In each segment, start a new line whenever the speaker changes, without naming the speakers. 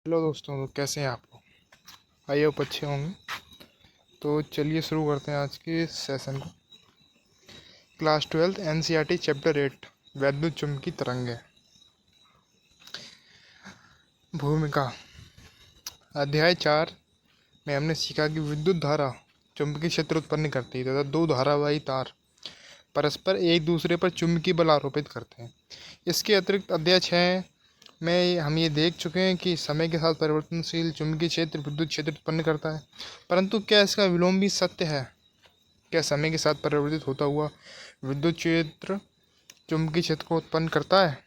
Hello दोस्तों, तो कैसे हैं आप लोग? आई होप अच्छे होंगे। तो चलिए शुरू करते हैं आज के सेशन को। क्लास 12 एनसीईआरटी चैप्टर 8 वैद्युत चुम्बकीय तरंगें। भूमिका। अध्याय 4 में हमने सीखा कि विद्युत धारा चुंबकीय क्षेत्र उत्पन्न करती है तथा दो धारावाही तार परस्पर एक दूसरे पर चुंबकीय बल आरोपित करते हैं। इसके अतिरिक्त अध्याय 6 में हम ये देख चुके हैं कि समय के साथ परिवर्तनशील चुंबकीय क्षेत्र विद्युत क्षेत्र उत्पन्न करता है, परंतु क्या इसका विलोम भी सत्य है? क्या समय के साथ परिवर्तित होता हुआ विद्युत क्षेत्र चुंबकीय क्षेत्र को उत्पन्न करता है?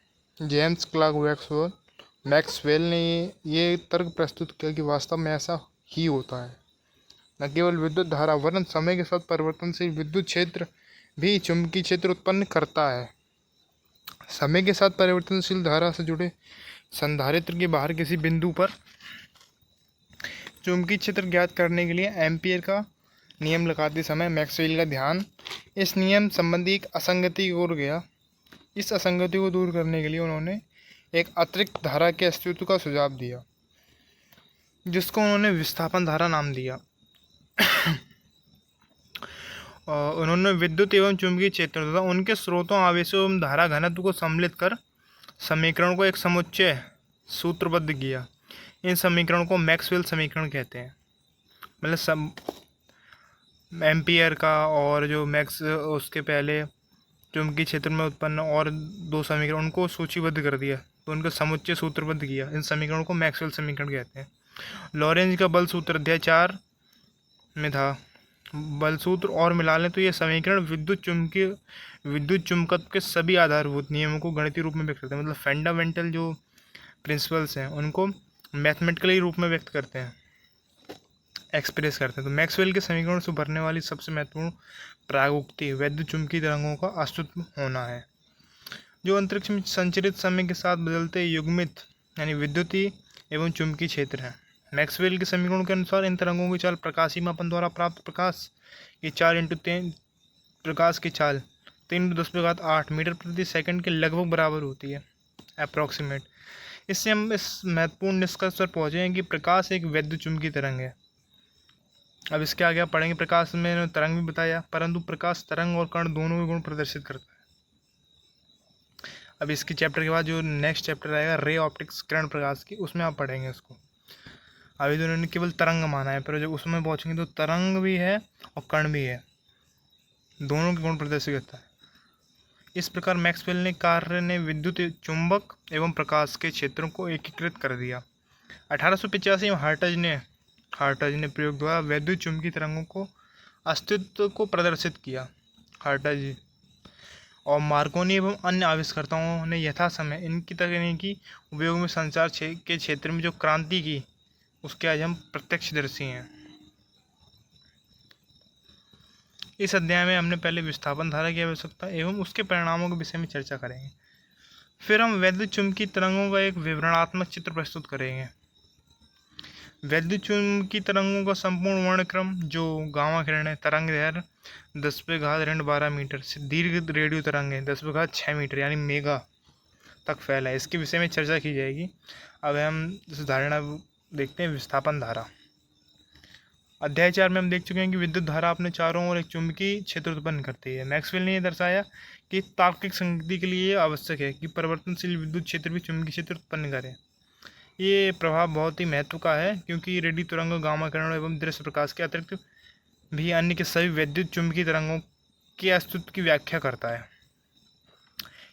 जेम्स क्लर्क मैक्सवेल ने ये तर्क प्रस्तुत किया कि वास्तव में ऐसा ही होता है। न केवल विद्युत धारा वरन समय के साथ परिवर्तनशील विद्युत क्षेत्र भी चुंबकीय क्षेत्र उत्पन्न करता है। समय के साथ परिवर्तनशील धारा से जुड़े संधारित्र के बाहर किसी बिंदु पर चुंबकीय क्षेत्र ज्ञात करने के लिए एम्पियर का नियम लगाते समय मैक्सवेल का ध्यान इस नियम संबंधी एक असंगति की ओर गया। इस असंगति को दूर करने के लिए उन्होंने एक अतिरिक्त धारा के अस्तित्व का सुझाव दिया, जिसको उन्होंने विस्थापन धारा नाम दिया। उन्होंने विद्युत एवं चुंबकीय क्षेत्र तथा उनके स्रोतों, आवेशों एवं धारा घनत्व को सम्मिलित कर समीकरण को एक समुच्चय सूत्रबद्ध किया। इन समीकरण को मैक्सवेल समीकरण कहते हैं। मतलब एम्पियर का और जो उसके पहले चुंबकीय क्षेत्र में उत्पन्न और दो समीकरण, उनको सूचीबद्ध कर दिया तो उनका समुच्चय सूत्रबद्ध किया। इन समीकरणों को मैक्सवेल समीकरण कहते हैं। लॉरेंज का बल सूत्र अध्याय 4 में था। बल सूत्र और मिला लें तो ये समीकरण विद्युत चुंबकत्व के सभी आधारभूत नियमों को गणितीय रूप में व्यक्त करते हैं। मतलब फंडामेंटल जो प्रिंसिपल्स हैं उनको मैथमेटिकली रूप में व्यक्त करते हैं, एक्सप्रेस करते हैं। तो मैक्सवेल के समीकरण से भरने वाली सबसे महत्वपूर्ण प्रागुक्ति वैद्युत चुंबकीय तरंगों का अस्तित्व होना है, जो अंतरिक्ष में संचरित समय के साथ बदलते युग्मित यानी विद्युतीय एवं चुंबकीय क्षेत्र हैं। मैक्सवेल के समीकरणों के अनुसार इन तरंगों की चाल प्रकाशीय मापन द्वारा प्राप्त प्रकाश की चाल प्रकाश की चाल 10⁸ मीटर प्रति सेकंड के लगभग बराबर होती है, अप्रॉक्सीमेट। इससे हम इस महत्वपूर्ण निष्कर्ष पर पहुँचे हैं कि प्रकाश एक वैद्युत चुंबकीय तरंग है। अब इसके आगे आप पढ़ेंगे। प्रकाश में तरंग भी बताया, परंतु प्रकाश तरंग और कण दोनों के गुण प्रदर्शित करता है। अब इसके चैप्टर के बाद जो नेक्स्ट चैप्टर आएगा रे ऑप्टिक्स, किरण प्रकाश की, उसमें आप पढ़ेंगे उसको। अभी तो उन्होंने केवल तरंग माना है, पर जब उसमें पहुँचेंगे तो तरंग भी है और कण भी है, दोनों के गुण प्रदर्शित करता है। इस प्रकार मैक्सवेल ने कार्य ने विद्युत चुंबक एवं प्रकाश के क्षेत्रों को एकीकृत कर दिया। 1885 में हार्टज ने प्रयोग द्वारा वैद्युत चुंबकीय तरंगों को अस्तित्व को प्रदर्शित किया। हार्टज और मार्कोनी एवं अन्य आविष्कर्ताओं ने यथा समय इनकी तकनीकी उपयोग में संचार के क्षेत्र में जो क्रांति की, उसके आज हम प्रत्यक्षदर्शी हैं। इस अध्याय में हमने पहले विस्थापन धारा की आवश्यकता एवं उसके परिणामों के विषय में चर्चा करेंगे। फिर हम वैद्युत चुंबकीय तरंगों का एक विवरणात्मक चित्र प्रस्तुत करेंगे। वैद्युत चुंबकीय तरंगों का संपूर्ण वर्णक्रम, जो गामा किरणें, तरंग दैर्घ्य 10⁻12 मीटर से दीर्घ रेडियो तरंग है 10⁻6 मीटर यानी मेगा तक फैला है, इसके विषय में चर्चा की जाएगी। अब हम इस धारणा देखते हैं, विस्थापन धारा। अध्याय 4 में हम देख चुके हैं कि विद्युत धारा अपने चारों ओर एक चुंबकीय क्षेत्र उत्पन्न करती है। मैक्सवेल ने यह दर्शाया कि तार्किक संगति के लिए आवश्यक है कि परिवर्तनशील विद्युत क्षेत्र भी चुंबकीय क्षेत्र उत्पन्न करे। ये प्रभाव बहुत ही महत्व का है, क्योंकि रेडियो तरंगों, गामा किरणों एवं दृश्य प्रकाश के अतिरिक्त भी अन्य के सभी वैद्युत चुंबकीय तरंगों के अस्तित्व की व्याख्या करता है।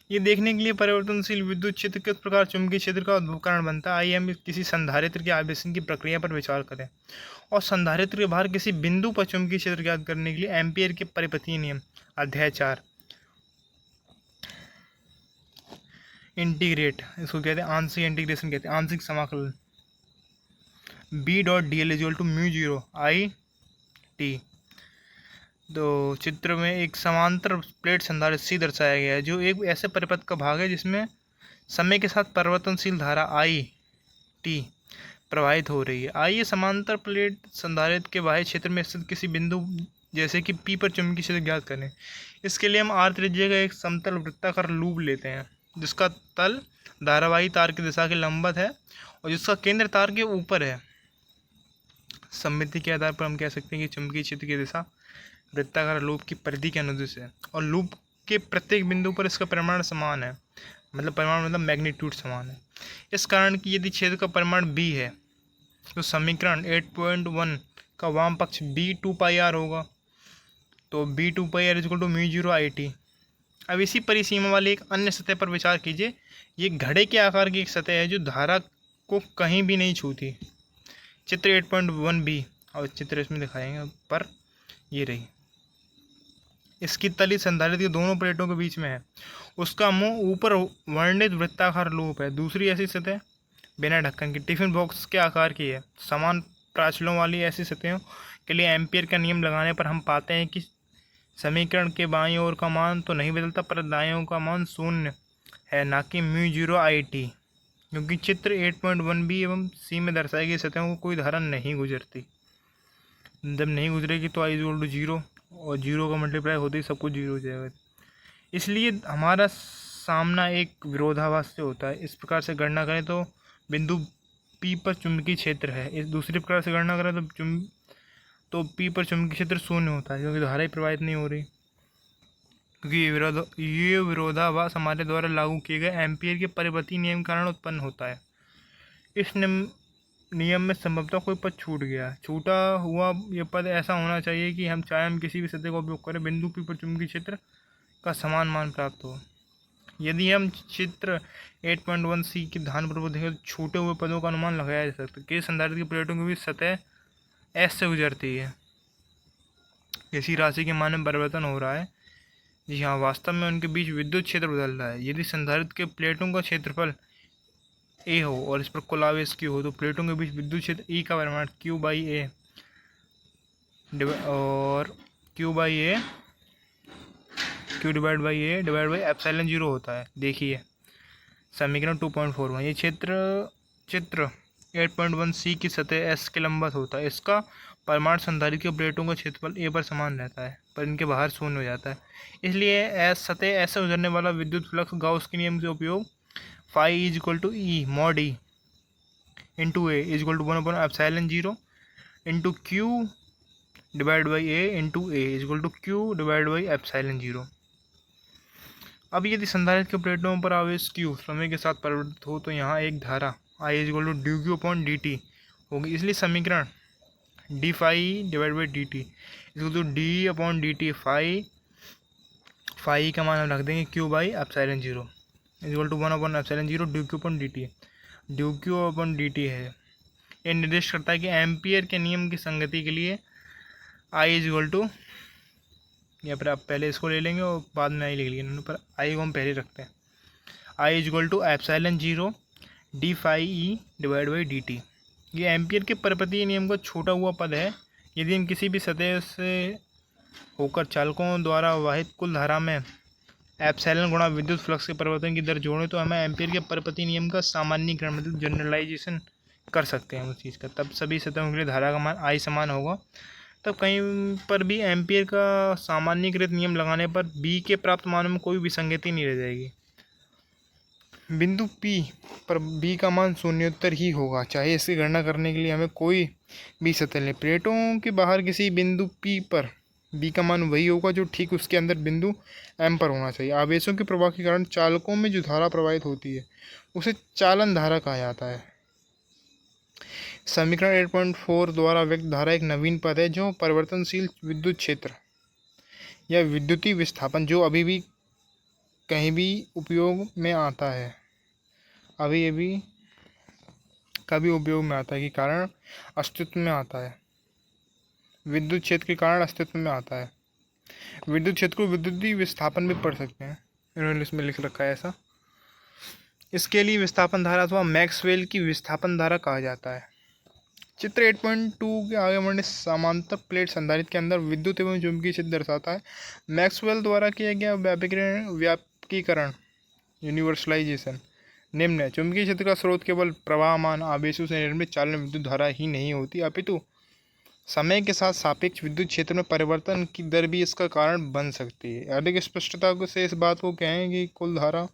ये देखने के लिए परिवर्तनशील विद्युत क्षेत्र किस प्रकार चुंबकीय क्षेत्र का उद्भव कारण बनता है, आइए हम किसी संधारित्र के आवेशन की प्रक्रिया पर विचार करें और संधारित्र के बाहर किसी बिंदु पर चुंबकीय क्षेत्र ज्ञात करने के लिए एम्पियर के परिपथीय नियम। अध्याय 4 इंटीग्रेट, इसको कहते हैं आंशिक इंटीग्रेशन, कहते हैं आंशिक समाकलन। B.dl = μ0 I/t। तो चित्र में एक समांतर प्लेट संधारित्र C दर्शाया गया है, जो एक ऐसे परिपथ का भाग है जिसमें समय के साथ परिवर्तनशील धारा I/t प्रवाहित हो रही है। आइए समांतर प्लेट संधारित्र के बाह्य क्षेत्र में स्थित किसी बिंदु जैसे कि P पर चुंबकीय क्षेत्र ज्ञात करें। इसके लिए हम r त्रिज्या का एक समतल वृत्ताकार लूप लेते हैं, जिसका तल धारावाही तार की दिशा के लंबवत है और जिसका केंद्र तार के ऊपर है। सममिति के आधार पर हम कह सकते हैं कि चुंबकीय क्षेत्र की दिशा वृत्ताकार लूप की परिधि के अनुदिश है और लूप के प्रत्येक बिंदु पर इसका परिमाण समान है, मतलब परिमाण मतलब मैग्नीट्यूड समान है। इस कारण कि यदि क्षेत्र का परिमाण b है तो समीकरण 8.1 का वाम पक्ष b 2πr होगा। तो b 2πr equal to μ0 IT। अब इसी परिसीमा वाली एक अन्य सतह पर विचार कीजिए। ये घड़े के आकार की एक सतह है जो धारा को कहीं भी नहीं छूती। चित्र 8.1b और चित्र इसमें दिखाएंगे पर ये रही। इसकी तली संधारित्र की दोनों प्लेटों के बीच में है। उसका मुंह ऊपर वर्णित वृत्ताकार लूप है। दूसरी ऐसी सतह बिना ढक्कन की टिफिन बॉक्स के आकार की है। समान प्राचलों वाली ऐसी सतहों के लिए एम्पियर का नियम लगाने पर हम पाते हैं कि समीकरण के बाईं ओर का मान तो नहीं बदलता पर दाईं ओर का मान शून्य है, ना कि μ0 IT, क्योंकि चित्र 8.1b एवं c में दर्शाई गई सतहों को कोई धारा नहीं गुजरती। जब नहीं गुजरेगी तो I इक्वल टू 0 और 0 का मल्टीप्लाई होते ही सब कुछ 0 हो जाएगा। इसलिए हमारा सामना एक विरोधाभास से होता है। इस प्रकार से गणना करें तो बिंदु P पर चुंबकीय क्षेत्र है। इस दूसरी प्रकार से गणना करें तो P पर चुंबकीय क्षेत्र शून्य होता है, क्योंकि धारा ही प्रवाहित नहीं हो रही। क्योंकि ये विरोधाभास हमारे द्वारा लागू किए गए एम्पियर के परिपथीय नियम कारण उत्पन्न होता है। इस नियम में संभवतः कोई पद छूट गया। छूटा हुआ यह पद ऐसा होना चाहिए कि हम चाहे हम किसी भी सतह का उपयोग करें, बिंदु P पर चुंबकीय क्षेत्र का समान मान प्राप्त हो। यदि हम चित्र 8.1c की ध्यानपूर्वक देखें तो छूटे हुए पदों का अनुमान लगाया जा सकता है। के संधारित्र की प्लेटों के बीच सतह S से गुजरती है। किसी राशि के मान में परिवर्तन हो रहा है। जी हाँ, वास्तव में उनके बीच विद्युत क्षेत्र बदल रहा है। यदि संधारित्र के प्लेटों का क्षेत्रफल A हो और इस पर कुल आवेश Q हो तो प्लेटों के बीच विद्युत क्षेत्र E का परिमाण Q/A और Q डिवाइड बाई एप्सिलॉन 0 होता है। देखिए समीकरण 2.41। ये चित्र 8.1c की सतह S के लंबवत होता है। इसका परिमाण संधारित्र के प्लेटों का क्षेत्रफल A पर समान रहता है, पर इनके बाहर शून्य हो जाता है। इसलिए सतह S से गुजरने वाला विद्युत फ्लक्स गाउस के नियम से उपयोग phi is equal to E mod E into A is equal to epsilon 0 into Q divide by A into A is equal to Q divide by epsilon 0। अब यदि संधारित्र के प्लेटों पर आवेश Q समय के साथ परिवर्तित हो तो यहाँ एक धारा I is equal to dQ/dt होगी। इसलिए समीकरण d phi divide by dt is to d/dt phi का मान हम रख देंगे epsilon 0 is equal to epsilon 0 dQ/dt। dQ/dt है। यह निर्देश करता है कि एम्पियर के नियम की संगति के लिए I इज इक्वल टू, या फिर आप पहले इसको ले लेंगे और बाद में I लिख लेंगे, पर I को हम पहले रखते हैं। I is equal to epsilon 0 d phi E divide by dt। ये एम्पियर के परिपथीय नियम का छोटा हुआ पद है। यदि हम किसी भी सतह से होकर चालकों द्वारा वाहित कुल धारा में एप्सिलॉन गुणा विद्युत फ्लक्स के परिवर्तन की दर जोड़ें तो हमें एम्पियर के परिपथीय नियम का सामान्यीकरण मतलब जनरलाइजेशन कर सकते हैं उस चीज़ का। तब सभी सतहों के लिए धारा का मान I समान होगा। तब कहीं पर भी एम्पियर का सामान्यीकृत नियम लगाने पर B के प्राप्त मानों में कोई विसंगति नहीं रह जाएगी। बिंदु P पर B का मान शून्योत्तर ही होगा, चाहे इसकी गणना करने के लिए हमें कोई भी सतह लें। प्लेटों के बाहर किसी बिंदु P पर B का मान वही होगा जो ठीक उसके अंदर बिंदु M पर होना चाहिए। आवेशों के प्रवाह के कारण चालकों में जो धारा प्रवाहित होती है उसे चालन धारा कहा जाता है। समीकरण 8.4 द्वारा व्यक्त धारा एक नवीन पद है जो परिवर्तनशील विद्युत क्षेत्र या विद्युतीय विस्थापन जो अभी भी कहीं भी उपयोग में आता है, कभी उपयोग में आता है के कारण अस्तित्व में आता है। विद्युत क्षेत्र के कारण अस्तित्व में आता है। विद्युत क्षेत्र को विद्युतीय विस्थापन भी पढ़ सकते हैं, इन्होंने इसमें लिख रखा है ऐसा। इसके लिए विस्थापन धारा अथवा मैक्सवेल की विस्थापन धारा कहा जाता है। चित्र 8.2 के आगे वर्णित समांतर प्लेट संधारित्र के अंदर विद्युत एवं चुंबकीय क्षेत्र दर्शाता है। मैक्सवेल द्वारा किया गया व्यापकीकरण यूनिवर्सलाइजेशन निम्न है। चुंबकीय क्षेत्र का स्रोत केवल प्रवाहमान आवेशों से निर्मित चालन विद्युत धारा ही नहीं होती, अपितु समय के साथ सापेक्ष विद्युत क्षेत्र में परिवर्तन की दर भी इसका कारण बन सकती है। अधिक स्पष्टता से इस बात को कहें कि कुल धारा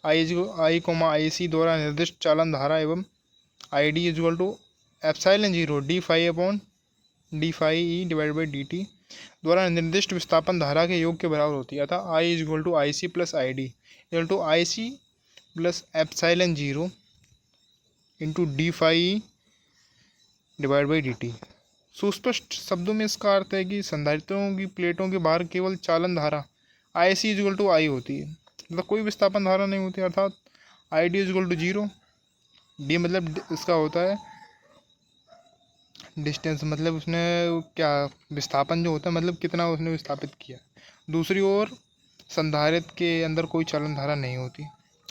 I, IC द्वारा निर्दिष्ट चालन धारा एवं I D equal to epsilon zero d phi upon d phi E divide by D t द्वारा निर्दिष्ट विस्थापन धारा के योग के बराबर होती है। अतः I is equal to I C plus I D equal to I C plus epsilon zero into D phi divide by D T. सुस्पष्ट शब्दों में इसका अर्थ है कि संधारित्रों की प्लेटों के बाहर केवल चालन धारा I C is equal to I होती है, मतलब कोई विस्थापन धारा नहीं होती, अर्थात I D is equal to zero. D मतलब इसका होता है डिस्टेंस, मतलब उसने क्या विस्थापन जो होता है मतलब कितना उसने विस्थापित किया। दूसरी ओर संधारित्र के अंदर कोई चालन धारा नहीं होती,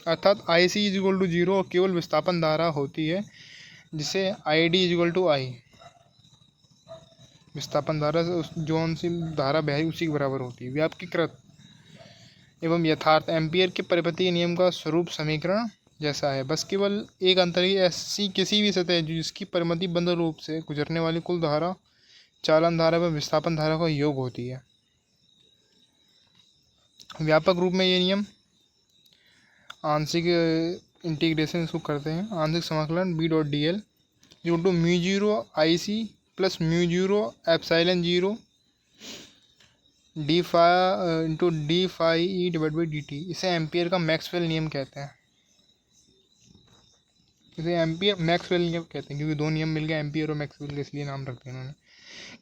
अर्थात I C is equal to zero और केवल विस्थापन धारा होती है जिसे I D is equal to I, विस्थापन धारा जो सी धारा बह उसी के बराबर होती है। व्यापकीकृत एवं यथार्थ एम्पियर के परिपथीय नियम का स्वरूप समीकरण जैसा है, बस केवल एक अंतर ही ऐसी किसी भी सतह जिसकी परिमिति बंद रूप से गुजरने वाली कुल धारा चालन धारा व विस्थापन धारा का योग होती है। व्यापक रूप में ये नियम आंशिक इंटीग्रेशन इसको करते हैं, आंशिक समाकलन B dot d l equal to mu zero I C plus mu zero epsilon zero d phi into D phi E divide by D t. इसे एम्पियर का मैक्सवेल नियम कहते हैं, इसे एम्पियर मैक्सवेल नियम कहते हैं क्योंकि दो नियम मिल गए एम्पियर और मैक्सवेल के, इसलिए नाम रखते हैं उन्होंने।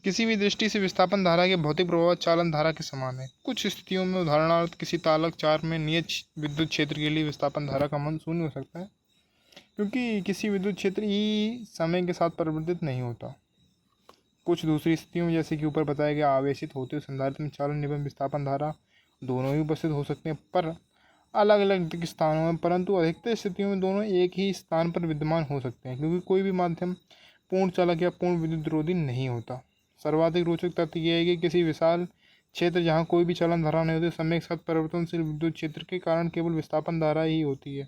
किसी भी दृष्टि से विस्थापन धारा के भौतिक प्रभाव चालन धारा के समान है। कुछ स्थितियों में उदाहरणार्थ किसी तालक चार में नियत विद्युत क्षेत्र के लिए विस्थापन धारा का मान शून्य हो सकता है क्योंकि किसी विद्युत क्षेत्र ई समय के साथ परिवर्तित नहीं होता। कुछ दूसरी स्थितियों में जैसे कि ऊपर बताया गया आवेशित होते हुए संधारित्र में चालन एवं विस्थापन धारा दोनों ही उपस्थित हो सकते हैं पर अलग अलग स्थानों में, परंतु अधिकतर स्थितियों में दोनों एक ही स्थान पर विद्यमान हो सकते हैं क्योंकि कोई भी माध्यम पूर्ण चालक या पूर्ण विद्युत विरोधी नहीं होता। सर्वाधिक रोचक तथ्य यह है कि किसी विशाल क्षेत्र जहाँ कोई भी चालन धारा नहीं होती समय के साथ परिवर्तनशील विद्युत क्षेत्र के कारण केवल विस्थापन धारा ही होती है।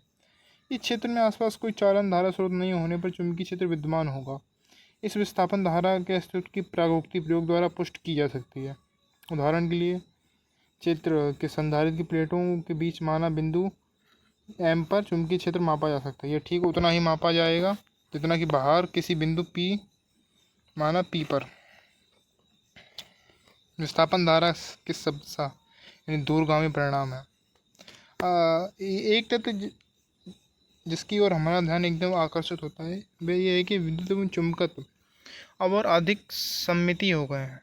इस क्षेत्र में आसपास कोई चालन धारा स्रोत नहीं होने पर चुंबकीय क्षेत्र विद्यमान होगा। इस विस्थापन धारा के अस्तित्व की प्रागोक्ति प्रयोग द्वारा पुष्ट की जा सकती है। उदाहरण के लिए क्षेत्र के संधारित्र की प्लेटों के बीच माना बिंदु एम पर चुंबकीय क्षेत्र मापा जा सकता है। यह ठीक उतना ही मापा जाएगा जितना कि बाहर किसी बिंदु पी माना पी पर विस्थापन धारा के सबसा यानी दूरगामी परिणाम है। एक तथ्य जिसकी ओर हमारा ध्यान एकदम आकर्षित होता है वह यह है कि विद्युत एवं चुंबकत्व अब और अधिक सम्मिति हो गए हैं।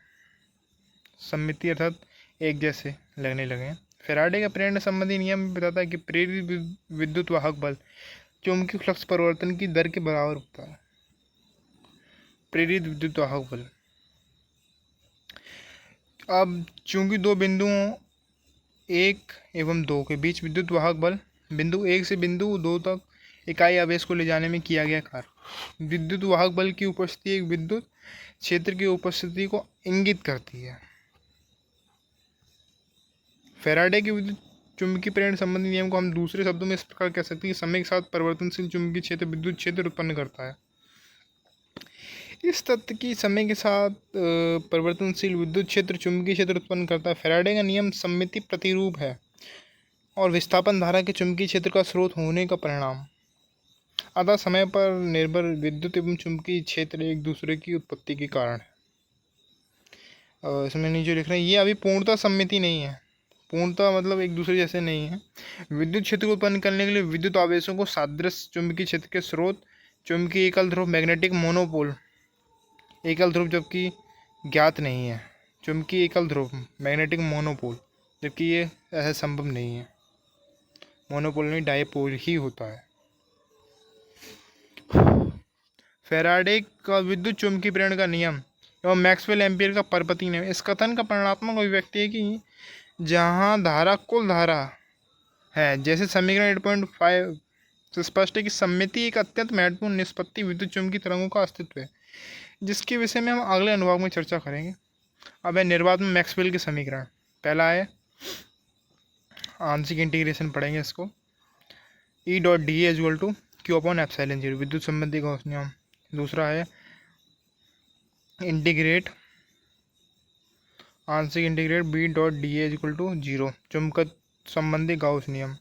सम्मिति अर्थात एक जैसे लगने लगे हैं। फैराडे का प्रेरण संबंधी नियम बताता है कि प्रेरित विद्युत वाहक बल चुंबकीय फ्लक्स परिवर्तन की दर के बराबर होता है। प्रेरित विद्युत वाहक बल, अब चूंकि दो बिंदुओं एक एवं दो के बीच विद्युत वाहक बल बिंदु एक से बिंदु दो तक इकाई आवेश को ले जाने में किया गया कार्य, विद्युत वाहक बल की उपस्थिति एक विद्युत क्षेत्र की उपस्थिति को इंगित करती है। फैराडे के विद्युत चुंबकीय प्रेरण संबंधी नियम को हम दूसरे शब्दों में इस प्रकार कह सकते हैं कि समय के साथ परिवर्तनशील चुंबकीय क्षेत्र विद्युत क्षेत्र उत्पन्न करता है। इस तथ्य की समय के साथ परिवर्तनशील विद्युत क्षेत्र चुंबकीय क्षेत्र उत्पन्न करता है। फैराडे का नियम सममिति प्रतिरूप है और विस्थापन धारा के चुंबकीय क्षेत्र का स्रोत होने का परिणाम। अतः समय पर निर्भर विद्युत एवं चुंबकीय क्षेत्र एक दूसरे की उत्पत्ति के कारण है। इसमें नीचे लिख रहे हैं ये अभी पूर्णतः सम्मिति नहीं है, पूर्णतः मतलब एक दूसरे जैसे नहीं है। विद्युत क्षेत्र को उत्पन्न करने के लिए विद्युत आवेशों को सादृश चुंबकीय क्षेत्र के स्रोत चुंबकीय एकल ध्रुव मैग्नेटिक मोनोपोल एकल ध्रुव जबकि ज्ञात नहीं है, चुंबकीय एकल ध्रुव मैग्नेटिक मोनोपोल जबकि ये ऐसा संभव नहीं है। मोनोपोल नहीं डायपोल ही होता है। फैराडे का विद्युत चुंबकीय प्रेरण का नियम एवं मैक्सवेल एम्पियर का परपति नियम इस कथन का परिणात्मक अभिव्यक्ति है कि जहाँ धारा कुल धारा है, जैसे समीकरण 8.5 से स्पष्ट है कि सममिति एक अत्यंत महत्वपूर्ण निष्पत्ति विद्युत चुंबकीय तरंगों का अस्तित्व है जिसके विषय में हम अगले अनुभाग में चर्चा करेंगे। अब है निर्वात में मैक्सवेल के समीकरण। पहला है आंशिक इंटीग्रेशन पढ़ेंगे इसको, E dot d A equal to Q upon epsilon zero विद्युत संबंधी गॉस नियम। दूसरा है इंटीग्रेट आंशिक integrate B dot d A equal to zero चुंबकत्व संबंधी गाउस नियम।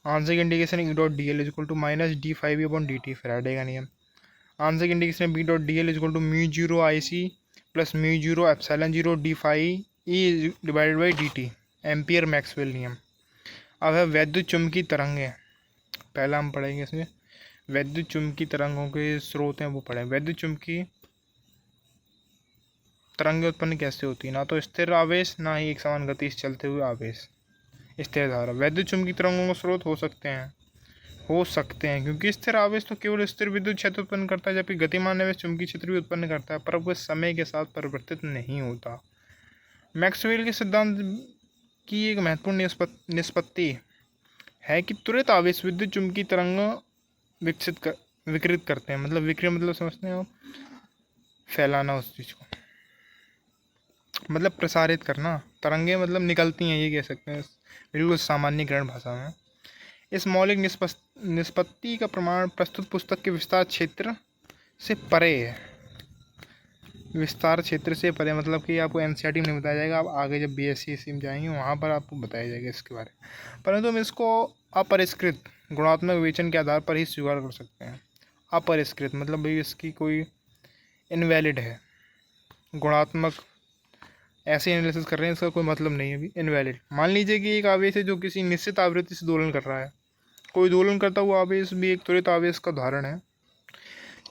आंशिक integration E dot d l is equal to minus d phi E upon d t, Faraday का नियम। आंशिक integration B dot d l is equal to mu zero I C plus mu zero epsilon zero D phi E divided by D T, ampere Maxwell नियम। अब है वैद्युत चुम्बकीय तरंगें, पहला हम पढ़ेंगे इसमें वैद्युत चुम्बकीय तरंगों के स्रोत हैं वो पढ़ें। वैद्युत चुम्बकीय तरंगें उत्पन्न कैसे होती है? ना तो स्थिर आवेश, ना ही एक समान गति से चलते हुए आवेश, स्थिर धारा। वैद्युत चुम्बकीय तरंगों के स्रोत हो सकते हैं क्योंकि स्थिर आवेश तो केवल स्थिर विद्युत क्षेत्र उत्पन्न करता है, जबकि गतिमान आवेश चुम्बकीय क्षेत्र भी उत्पन्न करता है, पर वह समय के साथ परिवर्तित नहीं होता। मैक्सवेल के सिद्धांत की एक महत्वपूर्ण निष्पत्ति है कि त्वरित आवेश विद्युत चुम्बकीय तरंग विकृत करते हैं। मतलब विकृत मतलब समझते हैं आप, फैलाना उस चीज़ को, मतलब प्रसारित करना। तरंगें मतलब निकलती हैं, ये कह सकते हैं बिल्कुल सामान्यीकरण भाषा में। इस मौलिक निष्पत्ति का प्रमाण प्रस्तुत पुस्तक के विस्तार क्षेत्र से परे है। विस्तार क्षेत्र से परे मतलब कि आपको एनसीईआरटी में नहीं बताया जाएगा, आप आगे जब बीएससी में जाएंगे वहाँ पर आपको बताया जाएगा इसके बारे में, परंतु हम इसको अपरिष्कृत गुणात्मक विवेचन के आधार पर ही स्वीकार कर सकते हैं। अपरिष्कृत मतलब भाई इसकी कोई इनवैलिड है, गुणात्मक ऐसे एनालिसिस कर रहे हैं, इसका कोई मतलब नहीं है अभी, इनवैलिड। मान लीजिए कि एक आवेश है जो किसी निश्चित आवृत्ति से दोलन कर रहा है, कोई दोलन करता हुआ आवेश भी एक त्वरित आवेश का उदाहरण है।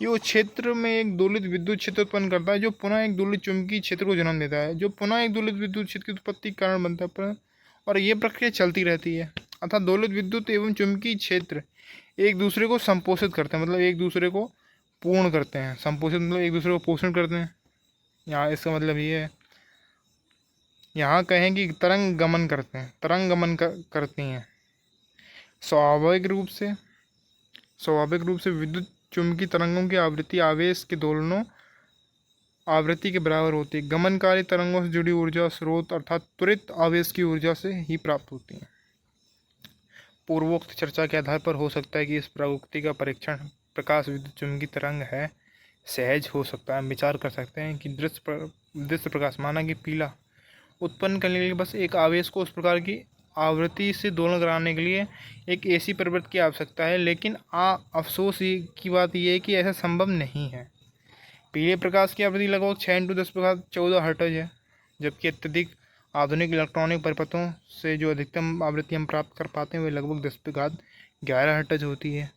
ये उस क्षेत्र में एक दोलित विद्युत क्षेत्र उत्पन्न करता है जो पुनः एक दोलित चुंबकीय क्षेत्र को जन्म देता है, जो पुनः एक दोलित विद्युत क्षेत्र की उत्पत्ति के कारण बनता है, और ये प्रक्रिया चलती रहती है। अर्थात दोलित विद्युत एवं चुंबकीय क्षेत्र एक दूसरे को संपोषित करते हैं, मतलब एक दूसरे को पूर्ण करते हैं। संपोषित मतलब एक दूसरे को पोषण करते हैं। यहाँ इसका मतलब ये है, यहाँ कहें कि तरंग गमन करते हैं, तरंग गमन करती हैं। स्वाभाविक रूप से विद्युत चुंबकीय तरंगों की आवृत्ति आवेश के दोलनों आवृत्ति के बराबर होती है। गमनकारी तरंगों से जुड़ी ऊर्जा स्रोत अर्थात त्वरित आवेश की ऊर्जा से ही प्राप्त होती है। पूर्वोक्त चर्चा के आधार पर हो सकता है कि इस प्रवृत्ति का परीक्षण प्रकाश विद्युत चुंबकीय तरंग है सहज हो सकता है। हम विचार कर सकते हैं कि दृश्य प्रकाश माना कि पीला उत्पन्न करने के लिए बस एक आवेश को उस प्रकार की आवृत्ति से दोलन कराने के लिए एक ऐसी प्रवृत्ति की आवश्यकता है, लेकिन अफसोस की बात यह है कि ऐसा संभव नहीं है। पीले प्रकाश की आवृत्ति लगभग 6×10⁻14 हर्ट्ज है, जबकि अत्यधिक आधुनिक इलेक्ट्रॉनिक परिपथों से जो अधिकतम आवृत्ति हम प्राप्त कर पाते हैं वह लगभग 10⁻11 हर्ट्ज होती है।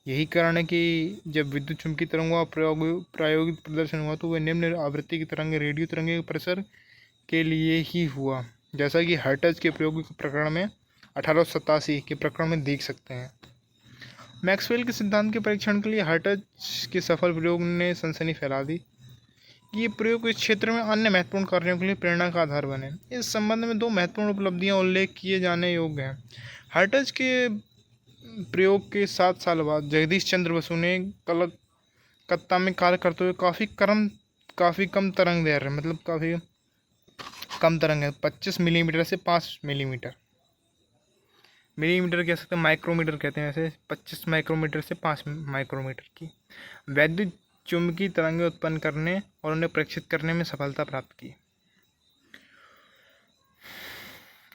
यही कारण है कि जब विद्युत चुम्बकीय तरंगों का प्रायोगिक प्रदर्शन हुआ तो वह निम्न आवृत्ति की तरंगें रेडियो तरंगे के प्रसार के लिए ही हुआ, जैसा कि हर्ट्ज के प्रयोग प्रकरण में 1887 के प्रकरण में देख सकते हैं। मैक्सवेल के सिद्धांत के परीक्षण के लिए हर्ट्ज के सफल प्रयोग ने सनसनी फैला दी। ये प्रयोग इस क्षेत्र में अन्य महत्वपूर्ण कार्यों के लिए प्रेरणा का आधार बने। इस संबंध में 2 महत्वपूर्ण उपलब्धियां उल्लेख किए जाने योग्य हैं। हर्ट्ज के प्रयोग के 7 साल बाद जगदीश चंद्र बसु ने कलकत्ता में कार्य करते हुए काफ़ी कम तरंग दैर्घ्य मतलब काफ़ी कम तरंग है 25 मिलीमीटर से 5 मिलीमीटर कह सकते हैं, माइक्रोमीटर कहते हैं वैसे, 25 माइक्रोमीटर से 5 माइक्रोमीटर की वैद्युत चुम्बकीय तरंगें उत्पन्न करने और उन्हें प्रेक्षित करने में सफलता प्राप्त की।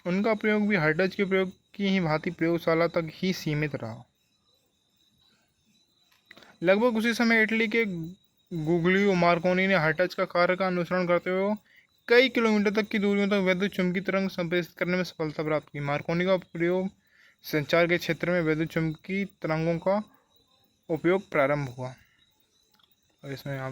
उनका प्रयोग भी हर्ट्ज के प्रयोग की ही भांति प्रयोगशाला तक ही सीमित रहा। लगभग उसी समय इटली के गुग्लियो मार्कोनी ने हर्ट्ज का कार्य का अनुसरण करते हुए कई किलोमीटर तक की दूरियों तक वैद्युत चुम्बकीय तरंग संप्रेषित करने में सफलता प्राप्त की। मार्कोनी का प्रयोग संचार के क्षेत्र में वैद्युत चुम्बकीय तरंगों का उपयोग प्रारंभ हुआ। और इसमें यहाँ